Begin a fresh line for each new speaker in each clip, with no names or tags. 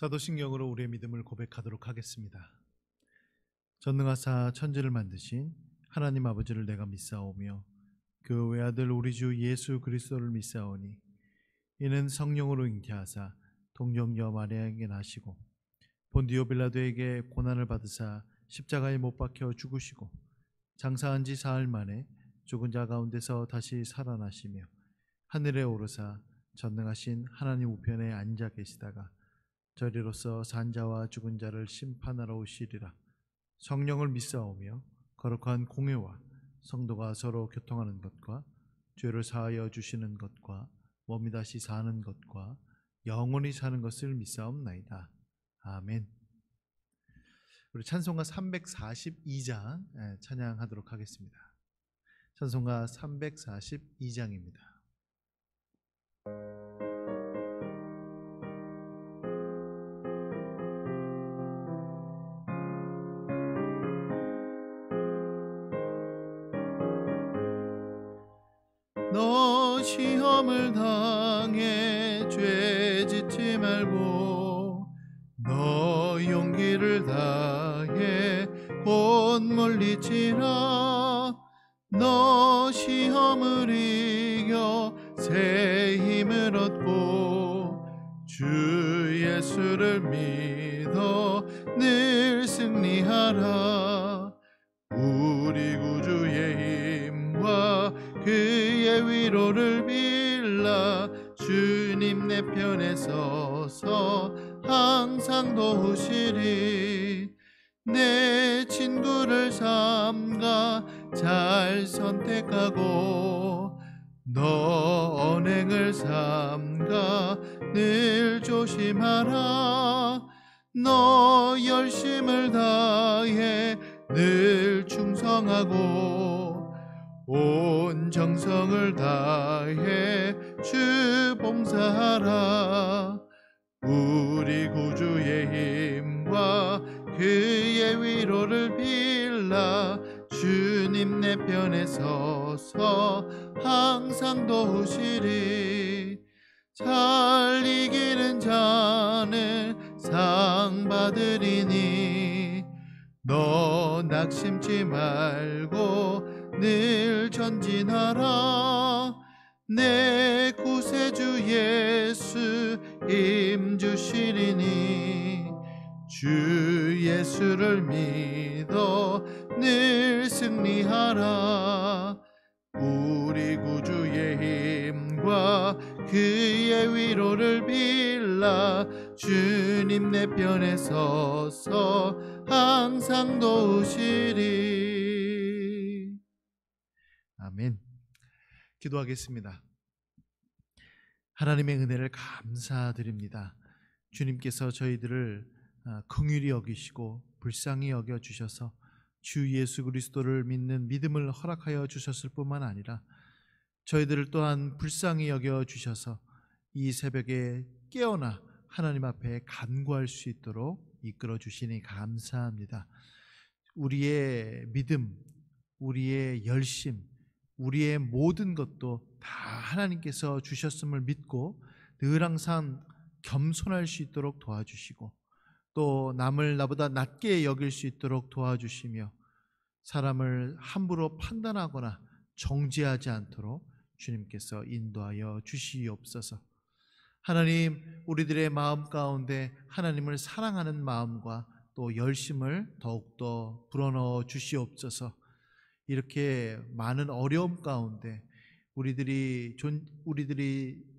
사도신경으로 우리의 믿음을 고백하도록 하겠습니다. 전능하사 천지를 만드신 하나님 아버지를 내가 믿사오며 그 외아들 우리 주 예수 그리스도를 믿사오니 이는 성령으로 잉태하사 동정녀 마리아에게 나시고 본디오 빌라도에게 고난을 받으사 십자가에 못 박혀 죽으시고 장사한 지 사흘 만에 죽은 자 가운데서 다시 살아나시며 하늘에 오르사 전능하신 하나님 우편에 앉아 계시다가 저리로서 산자와 죽은 자를 심판하러 오시리라. 성령을 믿사오며 거룩한 공회와 성도가 서로 교통하는 것과 죄를 사하여 주시는 것과 몸이 다시 사는 것과 영원히 사는 것을 믿사옵나이다. 아멘. 우리 찬송가 342장 찬양하도록 하겠습니다. 찬송가 342장입니다. 너 시험을 당해 죄 짓지 말고 너 용기를 다해 곧 물리치라. 너 시험을 이겨 새 힘을 얻고 주 예수를 믿어 늘 승리하라. 우리 구주의 힘과 그의 위로를 빌라. 주님 내 편에 서서 항상 도우시리. 내 친구를 삼가 잘 선택하고 너 언행을 삼가 늘 조심하라. 너 열심을 다해 늘 충성하고 온 정성을 다해 주 봉사하라. 우리 구주의 힘과 그의 위로를 빌라. 주님 내 편에 서서 항상 도우시리. 잘 이기는 자는 상 받으리니 너 낙심치 말고 늘 전진하라. 내 구세주 예수 힘 주시리니 주 예수를 믿어 늘 승리하라. 우리 구주의 힘과 그의 위로를 빌라 주님 내 편에 서서 항상 도우시리. 아멘. 기도하겠습니다. 하나님의 은혜를 감사드립니다. 주님께서 저희들을 긍휼히 여기시고 불쌍히 여겨 주셔서 주 예수 그리스도를 믿는 믿음을 허락하여 주셨을 뿐만 아니라 저희들을 또한 불쌍히 여겨 주셔서 이 새벽에 깨어나 하나님 앞에 간구할 수 있도록 이끌어 주시니 감사합니다. 우리의 믿음, 우리의 열심, 우리의 모든 것도 다 하나님께서 주셨음을 믿고 늘 항상 겸손할 수 있도록 도와주시고 또 남을 나보다 낮게 여길 수 있도록 도와주시며 사람을 함부로 판단하거나 정죄하지 않도록 주님께서 인도하여 주시옵소서. 하나님, 우리들의 마음 가운데 하나님을 사랑하는 마음과 또 열심을 더욱더 불어넣어 주시옵소서. 이렇게 많은 어려움 가운데 우리들이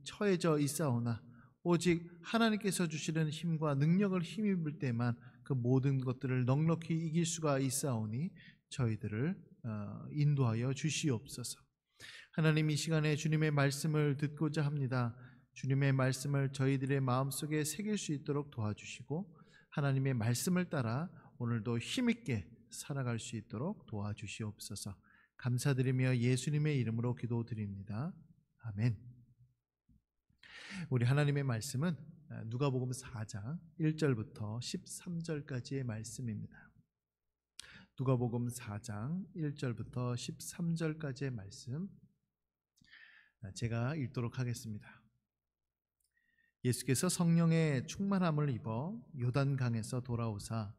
처해져 있사오나 오직 하나님께서 주시는 힘과 능력을 힘입을 때만 그 모든 것들을 넉넉히 이길 수가 있사오니 저희들을 인도하여 주시옵소서. 하나님, 이 시간에 주님의 말씀을 듣고자 합니다. 주님의 말씀을 저희들의 마음속에 새길 수 있도록 도와주시고 하나님의 말씀을 따라 오늘도 힘있게 살아갈 수 있도록 도와주시옵소서. 감사드리며 예수님의 이름으로 기도드립니다. 아멘. 우리 하나님의 말씀은 누가복음 4장 1절부터 13절까지의 말씀입니다. 누가복음 4장 1절부터 13절까지의 말씀 제가 읽도록 하겠습니다. 예수께서 성령의 충만함을 입어 요단강에서 돌아오사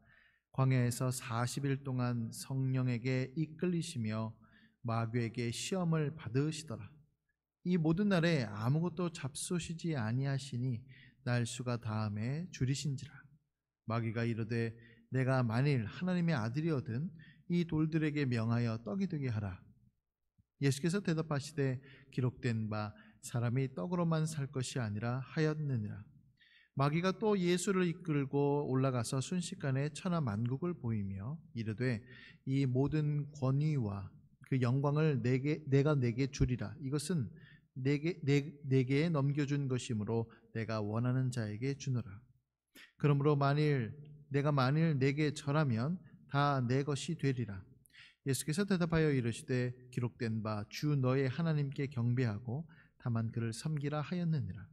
광야에서 40일 동안 성령에게 이끌리시며 마귀에게 시험을 받으시더라. 이 모든 날에 아무것도 잡수시지 아니하시니 날수가 다함에 줄이신지라. 마귀가 이르되 내가 만일 하나님의 아들이거든 이 돌들에게 명하여 떡이 되게 하라. 예수께서 대답하시되 기록된 바 사람이 떡으로만 살 것이 아니라 하였느니라. 마귀가 또 예수를 이끌고 올라가서 순식간에 천하 만국을 보이며 이르되 이 모든 권위와 그 영광을 내가 내게 주리라. 이것은 내게 넘겨준 것이므로 내가 원하는 자에게 주노라. 그러므로 내가 만일 내게 절하면 다 내 것이 되리라. 예수께서 대답하여 이르시되 기록된 바 주 너의 하나님께 경배하고 다만 그를 섬기라 하였느니라.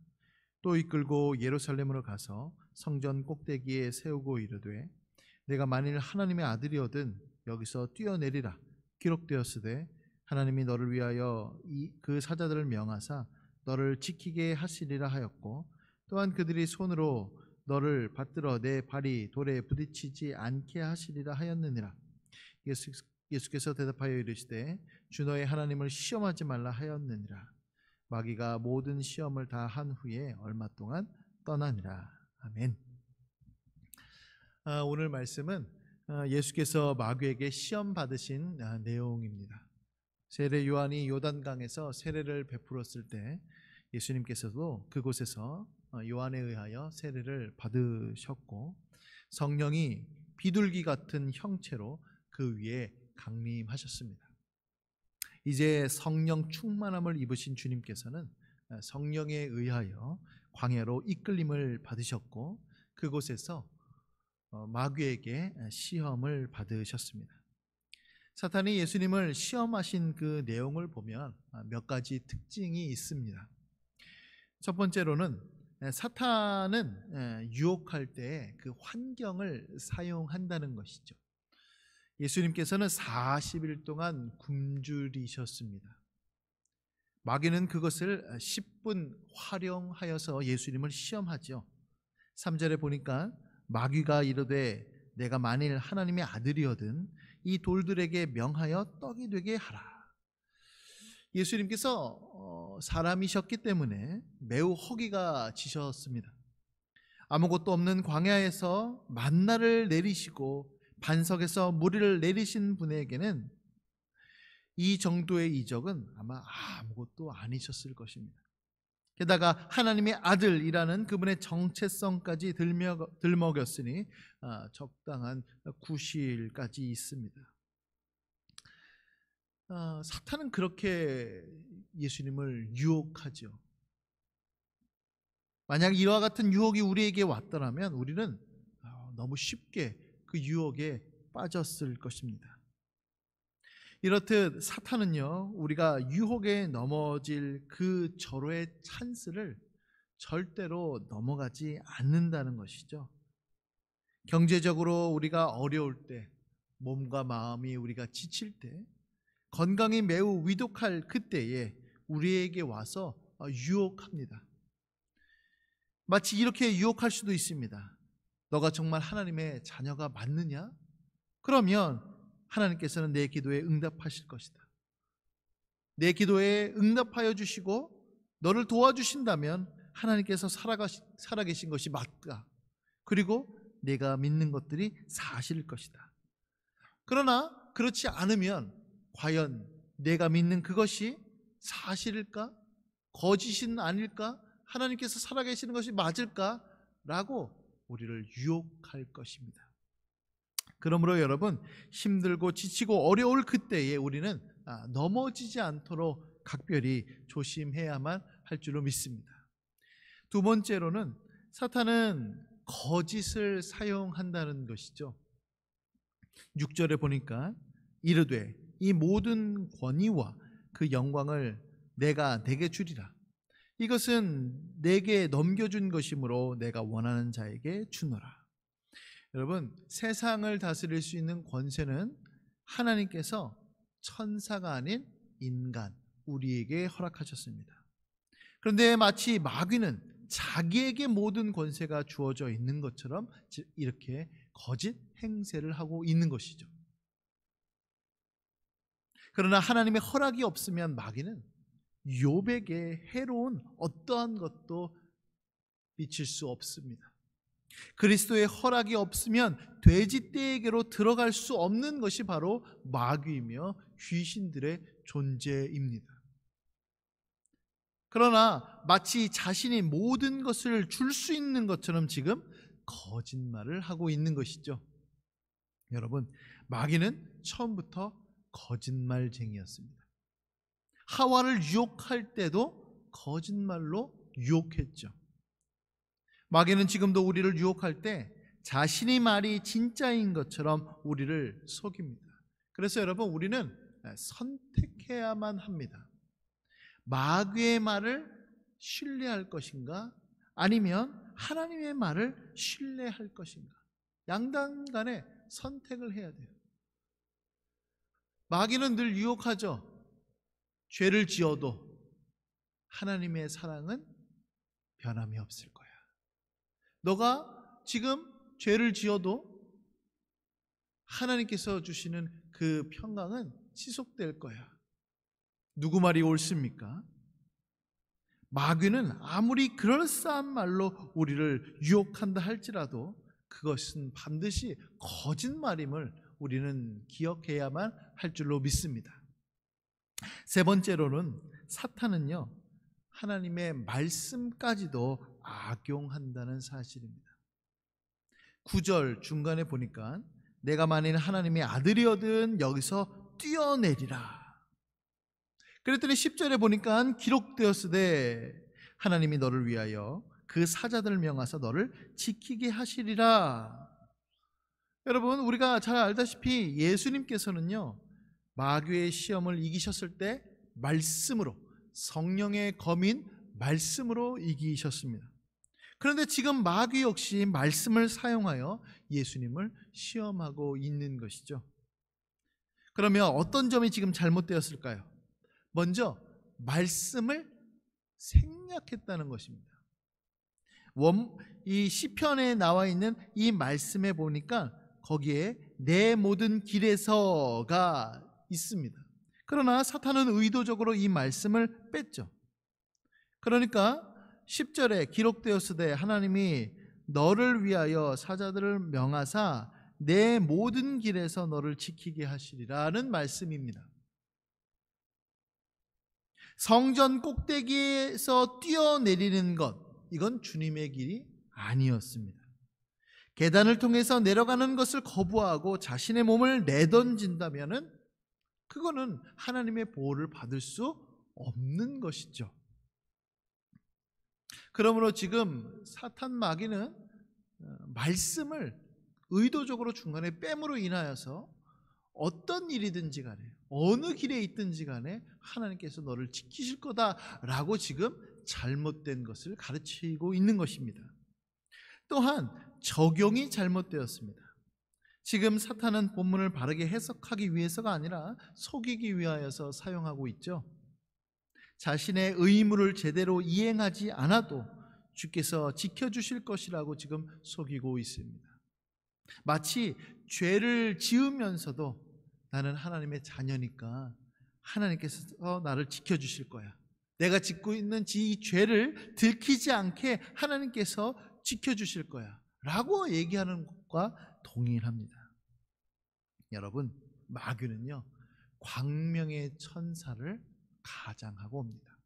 또 이끌고 예루살렘으로 가서 성전 꼭대기에 세우고 이르되 내가 만일 하나님의 아들이거든 여기서 뛰어내리라. 기록되었으되 하나님이 너를 위하여 그 사자들을 명하사 너를 지키게 하시리라 하였고 또한 그들이 손으로 너를 받들어 내 발이 돌에 부딪히지 않게 하시리라 하였느니라. 예수께서 대답하여 이르시되 주 너의 하나님을 시험하지 말라 하였느니라. 마귀가 모든 시험을 다 한 후에 얼마 동안 떠나니라. 아멘. 오늘 말씀은 예수께서 마귀에게 시험 받으신 내용입니다. 세례 요한이 요단강에서 세례를 베풀었을 때 예수님께서도 그곳에서 요한에 의하여 세례를 받으셨고 성령이 비둘기 같은 형체로 그 위에 강림하셨습니다. 이제 성령 충만함을 입으신 주님께서는 성령에 의하여 광야로 이끌림을 받으셨고 그곳에서 마귀에게 시험을 받으셨습니다. 사탄이 예수님을 시험하신 그 내용을 보면 몇 가지 특징이 있습니다. 첫 번째로는 사탄은 유혹할 때 그 환경을 사용한다는 것이죠. 예수님께서는 40일 동안 굶주리셨습니다. 마귀는 그것을 10분 활용하여서 예수님을 시험하죠. 3절에 보니까 마귀가 이르되 내가 만일 하나님의 아들이거든 이 돌들에게 명하여 떡이 되게 하라. 예수님께서 사람이셨기 때문에 매우 허기가 지셨습니다. 아무것도 없는 광야에서 만나를 내리시고 반석에서 물을 내리신 분에게는 이 정도의 이적은 아마 아무것도 아니셨을 것입니다. 게다가 하나님의 아들이라는 그분의 정체성까지 들먹였으니 적당한 구실까지 있습니다. 사탄은 그렇게 예수님을 유혹하죠. 만약 이와 같은 유혹이 우리에게 왔더라면 우리는 너무 쉽게 그 유혹에 빠졌을 것입니다. 이렇듯 사탄은요, 우리가 유혹에 넘어질 그 절호의 찬스를 절대로 넘어가지 않는다는 것이죠. 경제적으로 우리가 어려울 때, 몸과 마음이 우리가 지칠 때, 건강이 매우 위독할 그때에 우리에게 와서 유혹합니다. 마치 이렇게 유혹할 수도 있습니다. 너가 정말 하나님의 자녀가 맞느냐? 그러면 하나님께서는 내 기도에 응답하실 것이다. 내 기도에 응답하여 주시고 너를 도와주신다면 하나님께서 살아계신 것이 맞다. 그리고 내가 믿는 것들이 사실일 것이다. 그러나 그렇지 않으면 과연 내가 믿는 그것이 사실일까? 거짓은 아닐까? 하나님께서 살아계시는 것이 맞을까? 라고 우리를 유혹할 것입니다. 그러므로 여러분, 힘들고 지치고 어려울 그때에 우리는 넘어지지 않도록 각별히 조심해야만 할 줄로 믿습니다. 두 번째로는 사탄은 거짓을 사용한다는 것이죠. 6절에 보니까 이르되 이 모든 권위와 그 영광을 내가 내게 주리라. 이것은 내게 넘겨준 것이므로 내가 원하는 자에게 주노라. 여러분, 세상을 다스릴 수 있는 권세는 하나님께서 천사가 아닌 인간, 우리에게 허락하셨습니다. 그런데 마치 마귀는 자기에게 모든 권세가 주어져 있는 것처럼 이렇게 거짓 행세를 하고 있는 것이죠. 그러나 하나님의 허락이 없으면 마귀는 욥에게 해로운 어떠한 것도 미칠 수 없습니다. 그리스도의 허락이 없으면 돼지떼에게로 들어갈 수 없는 것이 바로 마귀이며 귀신들의 존재입니다. 그러나 마치 자신이 모든 것을 줄 수 있는 것처럼 지금 거짓말을 하고 있는 것이죠. 여러분, 마귀는 처음부터 거짓말쟁이였습니다. 하와를 유혹할 때도 거짓말로 유혹했죠. 마귀는 지금도 우리를 유혹할 때 자신의 말이 진짜인 것처럼 우리를 속입니다. 그래서 여러분, 우리는 선택해야만 합니다. 마귀의 말을 신뢰할 것인가? 아니면 하나님의 말을 신뢰할 것인가? 양당 간에 선택을 해야 돼요. 마귀는 늘 유혹하죠. 죄를 지어도 하나님의 사랑은 변함이 없을 거야. 너가 지금 죄를 지어도 하나님께서 주시는 그 평강은 지속될 거야. 누구 말이 옳습니까? 마귀는 아무리 그럴싸한 말로 우리를 유혹한다 할지라도 그것은 반드시 거짓말임을 우리는 기억해야만 할 줄로 믿습니다. 세 번째로는 사탄은요, 하나님의 말씀까지도 악용한다는 사실입니다. 9절 중간에 보니까 내가 만일 하나님의 아들이거든 여기서 뛰어내리라. 그랬더니 10절에 보니까 기록되었으되 하나님이 너를 위하여 그 사자들을 명하사 너를 지키게 하시리라. 여러분, 우리가 잘 알다시피 예수님께서는요, 마귀의 시험을 이기셨을 때 말씀으로, 성령의 검인 말씀으로 이기셨습니다. 그런데 지금 마귀 역시 말씀을 사용하여 예수님을 시험하고 있는 것이죠. 그러면 어떤 점이 지금 잘못되었을까요? 먼저 말씀을 생략했다는 것입니다. 이 시편에 나와 있는 이 말씀에 보니까 거기에 내 모든 길에서가 있습니다. 그러나 사탄은 의도적으로 이 말씀을 뺐죠. 그러니까 10절에 기록되었으되 하나님이 너를 위하여 사자들을 명하사 내 모든 길에서 너를 지키게 하시리라는 말씀입니다. 성전 꼭대기에서 뛰어내리는 것, 이건 주님의 길이 아니었습니다. 계단을 통해서 내려가는 것을 거부하고 자신의 몸을 내던진다면은 그거는 하나님의 보호를 받을 수 없는 것이죠. 그러므로 지금 사탄 마귀는 말씀을 의도적으로 중간에 뺨으로 인하여서 어떤 일이든지 간에 어느 길에 있든지 간에 하나님께서 너를 지키실 거다라고 지금 잘못된 것을 가르치고 있는 것입니다. 또한 적용이 잘못되었습니다. 지금 사탄은 본문을 바르게 해석하기 위해서가 아니라 속이기 위하여서 사용하고 있죠. 자신의 의무를 제대로 이행하지 않아도 주께서 지켜주실 것이라고 지금 속이고 있습니다. 마치 죄를 지으면서도 나는 하나님의 자녀니까 하나님께서 나를 지켜주실 거야, 내가 짓고 있는 이 죄를 들키지 않게 하나님께서 지켜주실 거야 라고 얘기하는 것과 동일합니다. 여러분, 마귀는요 광명의 천사를 가장하고 옵니다.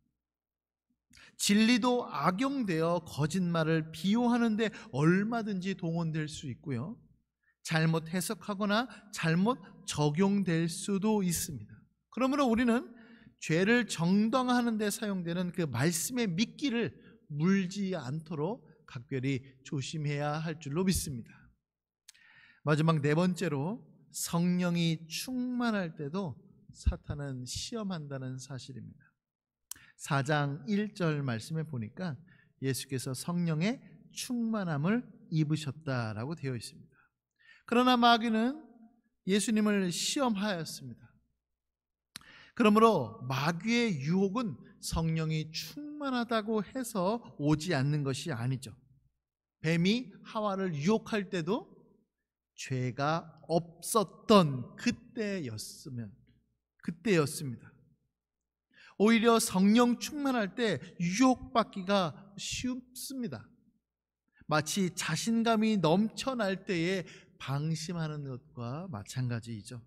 진리도 악용되어 거짓말을 비유하는데 얼마든지 동원될 수 있고요, 잘못 해석하거나 잘못 적용될 수도 있습니다. 그러므로 우리는 죄를 정당화하는 데 사용되는 그 말씀의 미끼를 물지 않도록 각별히 조심해야 할 줄로 믿습니다. 마지막 네 번째로, 성령이 충만할 때도 사탄은 시험한다는 사실입니다. 4장 1절 말씀에 보니까 예수께서 성령의 충만함을 입으셨다라고 되어 있습니다. 그러나 마귀는 예수님을 시험하였습니다. 그러므로 마귀의 유혹은 성령이 충만하다고 해서 오지 않는 것이 아니죠. 뱀이 하와를 유혹할 때도 죄가 없었던 그때였습니다. 오히려 성령 충만할 때 유혹받기가 쉽습니다. 마치 자신감이 넘쳐날 때에 방심하는 것과 마찬가지이죠.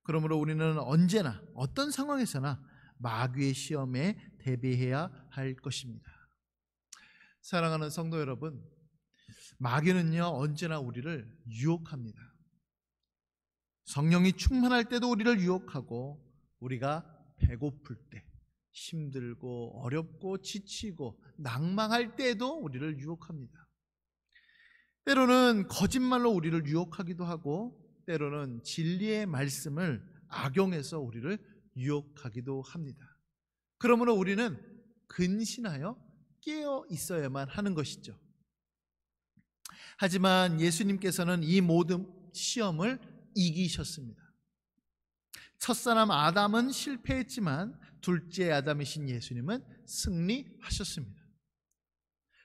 그러므로 우리는 언제나 어떤 상황에서나 마귀의 시험에 대비해야 할 것입니다. 사랑하는 성도 여러분, 마귀는요 언제나 우리를 유혹합니다. 성령이 충만할 때도 우리를 유혹하고, 우리가 배고플 때, 힘들고 어렵고 지치고 낭망할 때에도 우리를 유혹합니다. 때로는 거짓말로 우리를 유혹하기도 하고, 때로는 진리의 말씀을 악용해서 우리를 유혹하기도 합니다. 그러므로 우리는 근신하여 깨어 있어야만 하는 것이죠. 하지만 예수님께서는 이 모든 시험을 이기셨습니다. 첫사람 아담은 실패했지만 둘째 아담이신 예수님은 승리하셨습니다.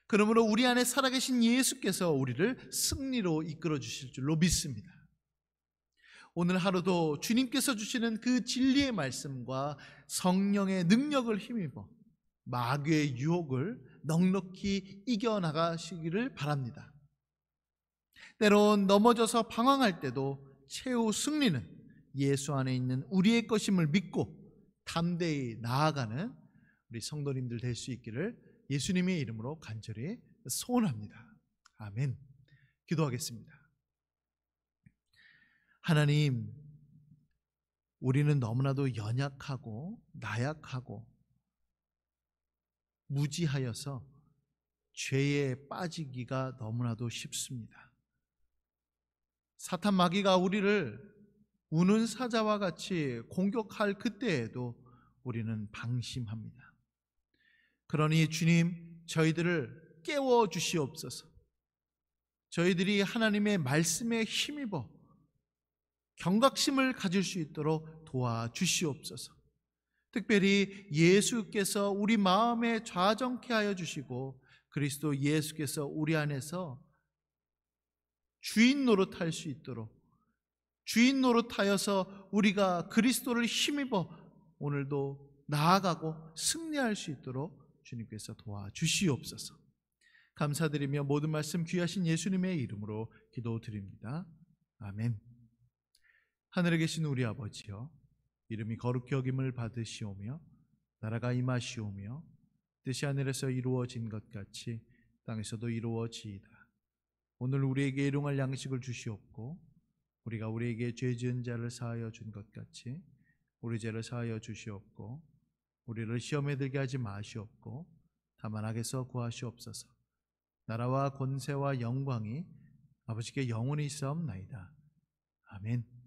그러므로 우리 안에 살아계신 예수께서 우리를 승리로 이끌어 주실 줄로 믿습니다. 오늘 하루도 주님께서 주시는 그 진리의 말씀과 성령의 능력을 힘입어 마귀의 유혹을 넉넉히 이겨나가시기를 바랍니다. 때론 넘어져서 방황할 때도 최후 승리는 예수 안에 있는 우리의 것임을 믿고 담대히 나아가는 우리 성도님들 될 수 있기를 예수님의 이름으로 간절히 소원합니다. 아멘. 기도하겠습니다. 하나님, 우리는 너무나도 연약하고 나약하고 무지하여서 죄에 빠지기가 너무나도 쉽습니다. 사탄 마귀가 우리를 우는 사자와 같이 공격할 그때에도 우리는 방심합니다. 그러니 주님, 저희들을 깨워 주시옵소서. 저희들이 하나님의 말씀에 힘입어 경각심을 가질 수 있도록 도와주시옵소서. 특별히 예수께서 우리 마음에 좌정케 하여 주시고 그리스도 예수께서 우리 안에서 주인 노릇할 수 있도록, 주인 노릇하여서 우리가 그리스도를 힘입어 오늘도 나아가고 승리할 수 있도록 주님께서 도와주시옵소서. 감사드리며 모든 말씀 귀하신 예수님의 이름으로 기도드립니다. 아멘. 하늘에 계신 우리 아버지여, 이름이 거룩히 여김을 받으시오며 나라가 임하시오며 뜻이 하늘에서 이루어진 것 같이 땅에서도 이루어지이다. 오늘 우리에게 일용할 양식을 주시옵고 우리가 우리에게 죄 지은 자를 사하여 준 것 같이 우리 죄를 사하여 주시옵고 우리를 시험에 들게 하지 마시옵고 다만 악에서 구하시옵소서. 나라와 권세와 영광이 아버지께 영원히 있사옵나이다. 아멘.